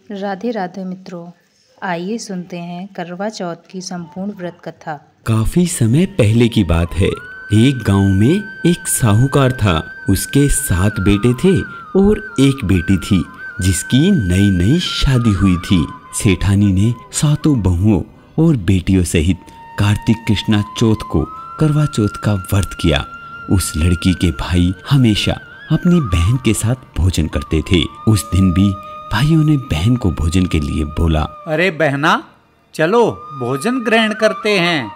राधे राधे मित्रों, आइए सुनते हैं करवा चौथ की संपूर्ण व्रत कथा। काफी समय पहले की बात है। एक गांव में एक साहूकार था। उसके 7 बेटे थे और एक बेटी थी जिसकी नई नई शादी हुई थी। सेठानी ने 7 बहुओं और बेटियों सहित कार्तिक कृष्णा चौथ को करवा चौथ का व्रत किया। उस लड़की के भाई हमेशा अपनी बहन के साथ भोजन करते थे। उस दिन भी भाइयों ने बहन को भोजन के लिए बोला। अरे बहना, चलो भोजन ग्रहण करते हैं।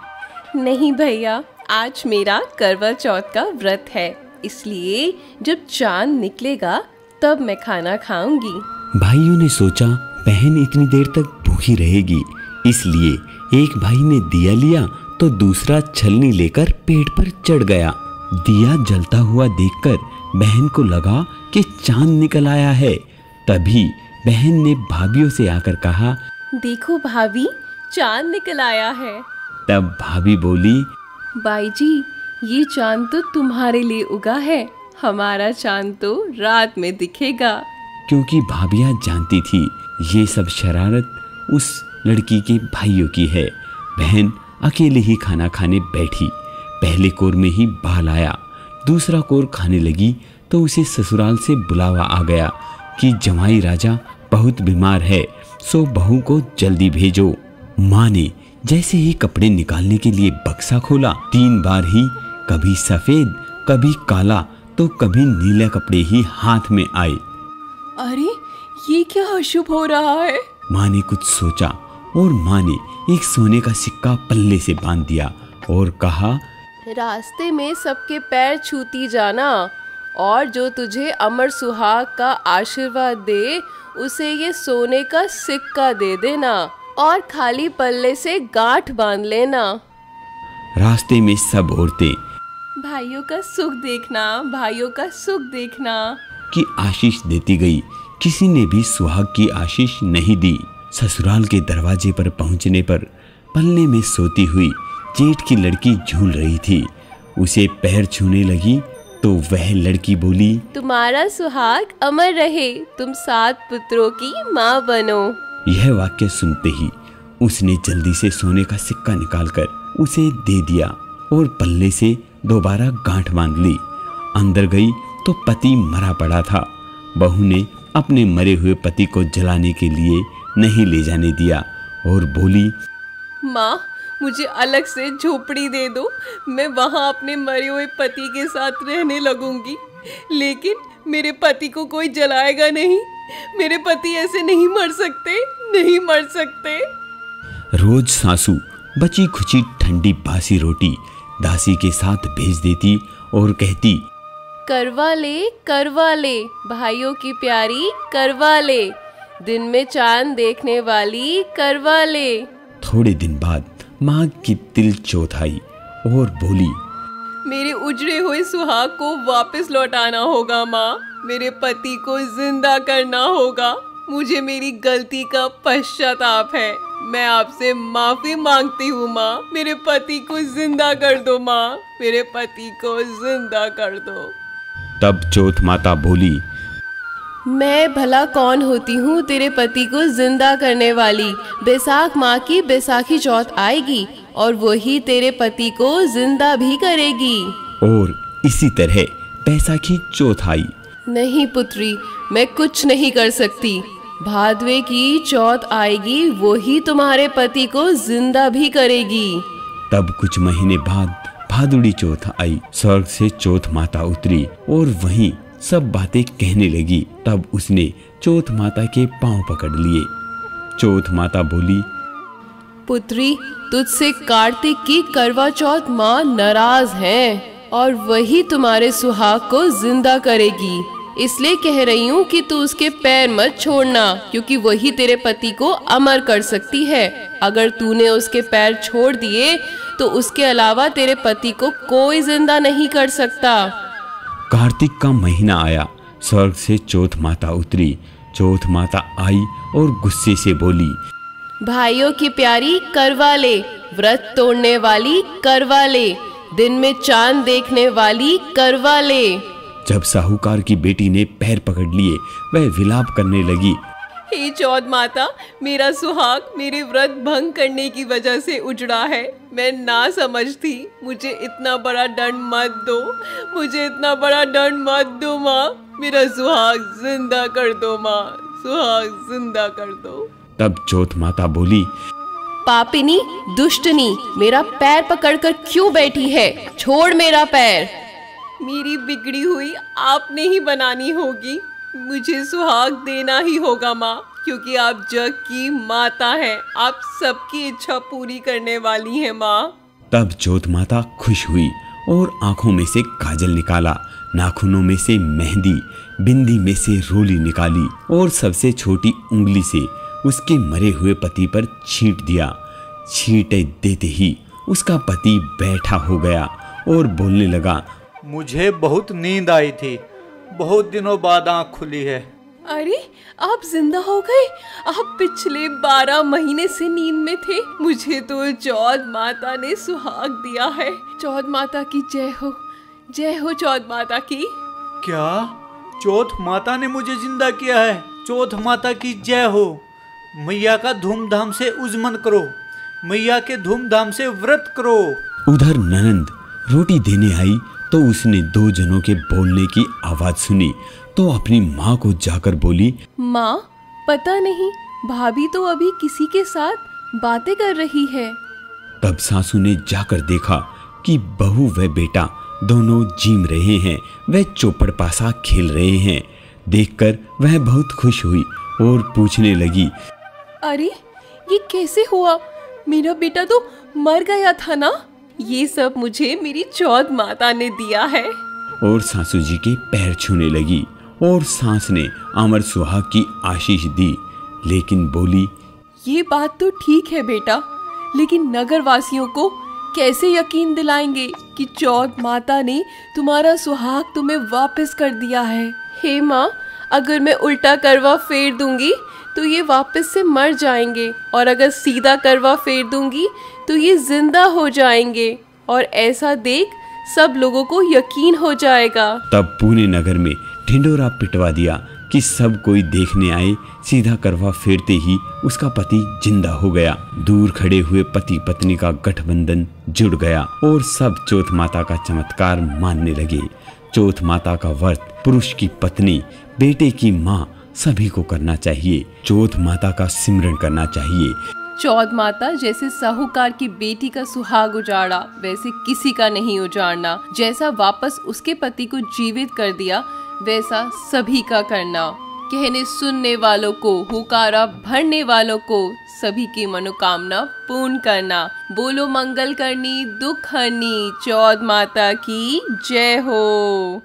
नहीं भैया, आज मेरा करवा चौथ का व्रत है, इसलिए जब चांद निकलेगा तब मैं खाना खाऊंगी। भाइयों ने सोचा बहन इतनी देर तक भूखी रहेगी, इसलिए एक भाई ने दिया लिया तो दूसरा छलनी लेकर पेड़ पर चढ़ गया। दिया जलता हुआ देखकर बहन को लगा कि चांद निकल आया है। तभी बहन ने भाभियों से आकर कहा, देखो भाभी, चांद निकल आया है। तब भाभी बोली, बाई जी, ये चांद तो तुम्हारे लिए उगा है, हमारा चांद तो रात में दिखेगा। क्योंकि भाभियां जानती थी ये सब शरारत उस लड़की के भाइयों की है। बहन अकेले ही खाना खाने बैठी। पहले कोर में ही बाल आया। दूसरा कोर खाने लगी तो उसे ससुराल से बुलावा आ गया कि जमाई राजा बहुत बीमार है, सो बहू को जल्दी भेजो। माँ ने जैसे ही कपड़े निकालने के लिए बक्सा खोला, 3 बार ही कभी सफेद, कभी काला तो कभी नीला कपड़े ही हाथ में आए। अरे ये क्या अशुभ हो रहा है? माँ ने कुछ सोचा और माँ ने एक सोने का सिक्का पल्ले से बांध दिया और कहा, रास्ते में सबके पैर छूती जाना और जो तुझे अमर सुहाग का आशीर्वाद दे उसे ये सोने का सिक्का दे देना और खाली पल्ले से गांठ बांध लेना। रास्ते में सब औरतें भाइयों का सुख देखना, भाइयों का सुख देखना की आशीष देती गई। किसी ने भी सुहाग की आशीष नहीं दी। ससुराल के दरवाजे पर पहुंचने पर पल्ले में सोती हुई जेठ की लड़की झूल रही थी। उसे पैर छूने लगी तो वह लड़की बोली, तुम्हारा सुहाग अमर रहे, तुम 7 पुत्रों की माँ बनो। यह वाक्य सुनते ही उसने जल्दी से सोने का सिक्का निकालकर उसे दे दिया और पल्ले से दोबारा गांठ बांध ली। अंदर गई तो पति मरा पड़ा था। बहू ने अपने मरे हुए पति को जलाने के लिए नहीं ले जाने दिया और बोली, माँ, मुझे अलग से झोपड़ी दे दो, मैं वहाँ अपने मरे हुए पति के साथ रहने लगूंगी, लेकिन मेरे पति को कोई जलाएगा नहीं। मेरे पति ऐसे नहीं मर सकते, नहीं मर सकते। रोज सासू बची खुची ठंडी बासी रोटी दासी के साथ भेज देती और कहती, करवा ले भाइयों की प्यारी, करवा ले, दिन में चांद देखने वाली, करवा ले। थोड़े दिन बाद माँ की तिल चौथ आई और बोली, मेरे उजड़े हुए सुहाग को वापस लौटाना होगा माँ, मेरे पति को जिंदा करना होगा। मुझे मेरी गलती का पश्चाताप है, मैं आपसे माफी मांगती हूँ माँ, मेरे पति को जिंदा कर दो माँ, मेरे पति को जिंदा कर दो। तब चौथ माता बोली, मैं भला कौन होती हूँ तेरे पति को जिंदा करने वाली। बैसाख माह की बैसाखी चौथ आएगी और वही तेरे पति को जिंदा भी करेगी। और इसी तरह बैसाखी चौथ आई। नहीं पुत्री, मैं कुछ नहीं कर सकती। भादवे की चौथ आएगी, वही तुम्हारे पति को जिंदा भी करेगी। तब कुछ महीने बाद भादुड़ी चौथ आई। स्वर्ग से चौथ माता उतरी और वहीं सब बातें कहने लगी। तब उसने चौथ माता के पांव पकड़ लिए। चौथ माता बोली, पुत्री, तुझसे कार्तिक की करवा चौथ माँ नाराज हैं और वही तुम्हारे सुहाग को जिंदा करेगी। इसलिए कह रही हूँ कि तू उसके पैर मत छोड़ना, क्योंकि वही तेरे पति को अमर कर सकती है। अगर तूने उसके पैर छोड़ दिए तो उसके अलावा तेरे पति को कोई जिंदा नहीं कर सकता। कार्तिक का महीना आया। स्वर्ग से चौथ माता उतरी। चौथ माता आई और गुस्से से बोली, भाइयों की प्यारी, करवा ले, व्रत तोड़ने वाली, करवा ले, दिन में चांद देखने वाली, करवा ले। जब साहूकार की बेटी ने पैर पकड़ लिए, वह विलाप करने लगी, हे चौथ माता, मेरा सुहाग मेरे व्रत भंग करने की वजह से उजड़ा है। मैं ना समझ थी। मुझे इतना बड़ा दंड मत दो, मुझे इतना बड़ा दंड मत दो माँ। मेरा सुहाग जिंदा कर दो माँ, सुहाग जिंदा कर दो। तब चौथ माता बोली, पापिनी दुष्टनी, मेरा पैर पकड़कर क्यों बैठी है? छोड़ मेरा पैर। मेरी बिगड़ी हुई आपने ही बनानी होगी। मुझे सुहाग देना ही होगा माँ, क्योंकि आप जग की माता हैं। आप सबकी इच्छा पूरी करने वाली हैं माँ। तब चौथ माता खुश हुई और आंखों में से काजल निकाला, नाखूनों में से मेहंदी, बिंदी में से रोली निकाली और सबसे छोटी उंगली से उसके मरे हुए पति पर छींट दिया। छींटे देते ही उसका पति बैठा हो गया और बोलने लगा, मुझे बहुत नींद आई थी, बहुत दिनों बाद आँख खुली है। अरे आप जिंदा हो गए? आप पिछले 12 महीने से नींद में थे। मुझे तो चौथ माता ने सुहाग दिया है। चौथ माता की जय हो, जय हो चौथ माता की। क्या चौथ माता ने मुझे जिंदा किया है? चौथ माता की जय हो। मैया का धूमधाम से उजमन करो, मैया के धूमधाम से व्रत करो। उधर ननंद रोटी देने आई तो उसने 2 जनों के बोलने की आवाज सुनी तो अपनी माँ को जाकर बोली, माँ, पता नहीं भाभी तो अभी किसी के साथ बातें कर रही है। तब सासू ने जाकर देखा कि बहू व बेटा दोनों जीम रहे हैं, वह चौपड़ पासा खेल रहे हैं। देखकर वह बहुत खुश हुई और पूछने लगी, अरे ये कैसे हुआ? मेरा बेटा तो मर गया था ना। ये सब मुझे मेरी चौथ माता ने दिया है। और सासू जी के पैर छूने लगी और सास ने अमर सुहाग की आशीष दी, लेकिन बोली, ये बात तो ठीक है बेटा, लेकिन नगर वासियों को कैसे यकीन दिलाएंगे कि चौथ माता ने तुम्हारा सुहाग तुम्हें वापस कर दिया है? हे माँ, अगर मैं उल्टा करवा फेर दूंगी तो ये वापस से मर जाएंगे, और अगर सीधा करवा फेर दूंगी तो ये जिंदा हो जाएंगे, और ऐसा देख सब लोगों को यकीन हो जाएगा। तब पुणे नगर में ढिंडोरा पिटवा दिया कि सब कोई देखने आए। सीधा करवा फेरते ही उसका पति जिंदा हो गया। दूर खड़े हुए पति पत्नी का गठबंधन जुड़ गया और सब चौथ माता का चमत्कार मानने लगे। चौथ माता का व्रत पुरुष की पत्नी, बेटे की माँ सभी को करना चाहिए। चौथ माता का सिमरन करना चाहिए। चौथ माता जैसे साहूकार की बेटी का सुहाग उजाड़ा, वैसे किसी का नहीं उजाड़ना। जैसा वापस उसके पति को जीवित कर दिया, वैसा सभी का करना। कहने सुनने वालों को, हुकारा भरने वालों को सभी की मनोकामना पूर्ण करना। बोलो मंगल करनी, दुख हरनी। चौथ माता की जय हो।